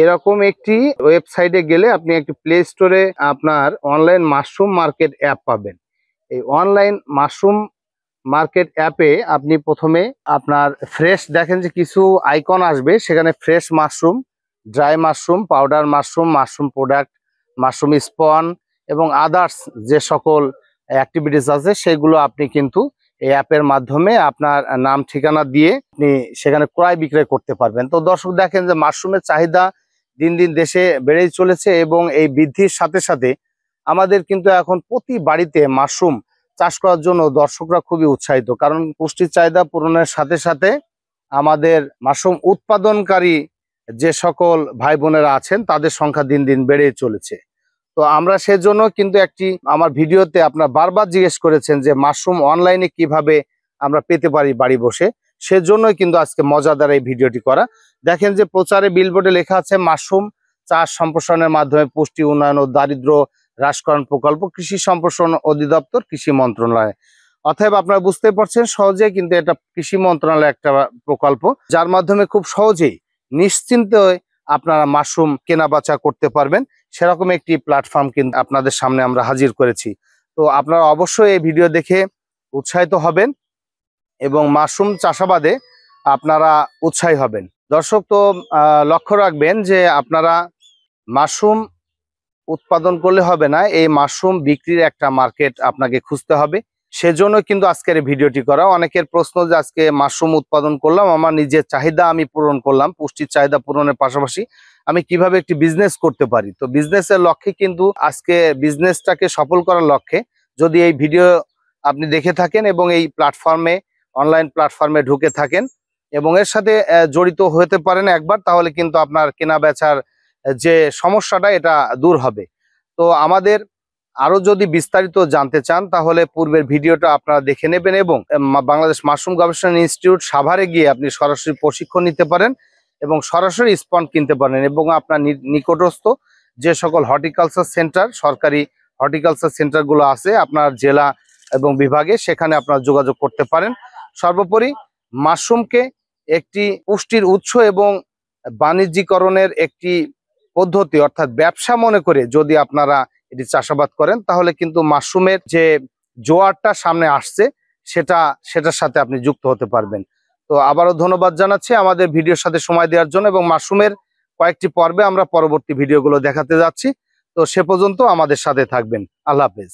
এরকম একটি ওয়েবসাইটে গেলে আপনি একটি প্লে স্টোরে আপনার অনলাইন মাশরুম মার্কেট অ্যাপ পাবেন। এই অনলাইন মাশরুম মার্কেট অ্যাপে আপনি প্রথমে আপনার ফ্রেশ দেখেন যে কিছু আইকন আসবে, সেখানে fresh mushroom, dry mushroom, powder mushroom, mushroom product, mushroom spawn এবং আদার্স যে সকল অ্যাক্টিভিটিস আছে সেগুলো আপনি কিন্তু এই অ্যাপের মাধ্যমে আপনার নাম ঠিকানা দিয়ে আপনি সেখানে ক্রয় বিক্রয় করতে পারবেন। তো দর্শক দেখেন যে মাশরুমের চাহিদা দিন দিন দেশে বেড়েই চলেছে এবং এই বৃদ্ধির সাথে সাথে আমাদের কিন্তু এখন প্রতি বাড়িতে মাশরুম চাষ করার জন্য দর্শকরা খুবই উৎসাহিত, কারণ পুষ্টির চাহিদা পূরণের সাথে সাথে আমাদের মাশরুম উৎপাদনকারী যে সকল ভাই বোনেরা আছেন তাদের সংখ্যা দিন দিন বেড়েই চলেছে। তো আমরা সেজন্য কিন্তু একটি আমার ভিডিওতে আপনারা বারবার জিজ্ঞেস করেছেন যে মাশরুম অনলাইনে কিভাবে আমরা পেতে পারি বাড়ি বসে, সেজন্যই কিন্তু আজকে মজাদার এই ভিডিওটি করা। দেখেন যে প্রচারে বিলবোর্ডে লেখা আছে মাশরুম চাষ সম্প্রসারণের মাধ্যমে পুষ্টি উন্নয়ন ও দারিদ্র্য হ্রাসকরণ প্রকল্প, কৃষি সম্প্রসারণ অধিদপ্তর, কৃষি মন্ত্রণালয়। অতএব আপনারা বুঝতে পারছেন সহজে কিন্তু এটা কৃষি মন্ত্রণালয়ের একটা প্রকল্প, যার মাধ্যমে খুব সহজেই নিশ্চিন্তে আপনারা মাশরুম কেনা বেচা করতে পারবেন। সেরকম একটি প্ল্যাটফর্ম কিন্তু আপনাদের সামনে আমরা হাজির করেছি। তো আপনারা অবশ্যই এই ভিডিও দেখে উৎসাহিত হবেন এবং মাশরুম চাষাবাদে আপনারা উৎসাহী হবেন। দর্শক তো লক্ষ্য রাখবেন যে আপনারা মাশরুম উৎপাদন করলে হবে না, এই মাশরুম বিক্রির একটা মার্কেট আপনাকে খুঁজতে হবে। সেজন্য কিন্তু আজকের এই ভিডিওটি করা। অনেকের প্রশ্ন যে আজকে মাশরুম উৎপাদন করলাম, আমার নিজের চাহিদা আমি পূরণ করলাম, পুষ্টির চাহিদা পূরণের পাশাপাশি আমি কিভাবে একটি বিজনেস করতে পারি। তো বিজনেসের লক্ষ্যে কিন্তু আজকে বিজনেসটাকে সফল করার লক্ষ্যে যদি এই ভিডিও আপনি দেখে থাকেন এবং এই প্ল্যাটফর্মে অনলাইন প্ল্যাটফর্মে ঢুকে থাকেন এবং এর সাথে জড়িত হতে পারেন একবার, তাহলে কিন্তু আপনার কেনা বেচার যে সমস্যাটা এটা দূর হবে। তো আমাদের আরো যদি বিস্তারিত জানতে চান তাহলে পূর্বের ভিডিওটা আপনারা দেখে নেবেন এবং বাংলাদেশ মাশরুম গবেষণা ইনস্টিটিউট সাভারে গিয়ে আপনি সরাসরি প্রশিক্ষণ নিতে পারেন এবং সরাসরি স্পন কিনতে পারেন এবং আপনার নিকটস্থ যে সকল হর্টিকালচার সেন্টার, সরকারি হর্টিকালচার সেন্টারগুলো আছে আপনার জেলা এবং বিভাগে, সেখানে আপনারা যোগাযোগ করতে পারেন। সর্বোপরি মাশরুমকে একটি পুষ্টির উৎস এবং বাণিজ্যিকরণের একটি পদ্ধতি অর্থাৎ ব্যবসা মনে করে যদি আপনারা এটি চাষাবাদ করেন তাহলে কিন্তু মাশরুমের যে জোয়ারটা সামনে আসছে সেটার সাথে আপনি যুক্ত হতে পারবেন। তো আবারও ধন্যবাদ জানাচ্ছি আমাদের ভিডিওর সাথে সময় দেওয়ার জন্য এবং মাশরুমের কয়েকটি পর্বে আমরা পরবর্তী ভিডিওগুলো দেখাতে যাচ্ছি। তো সে পর্যন্ত আমাদের সাথে থাকবেন। আল্লাহ হাফেজ।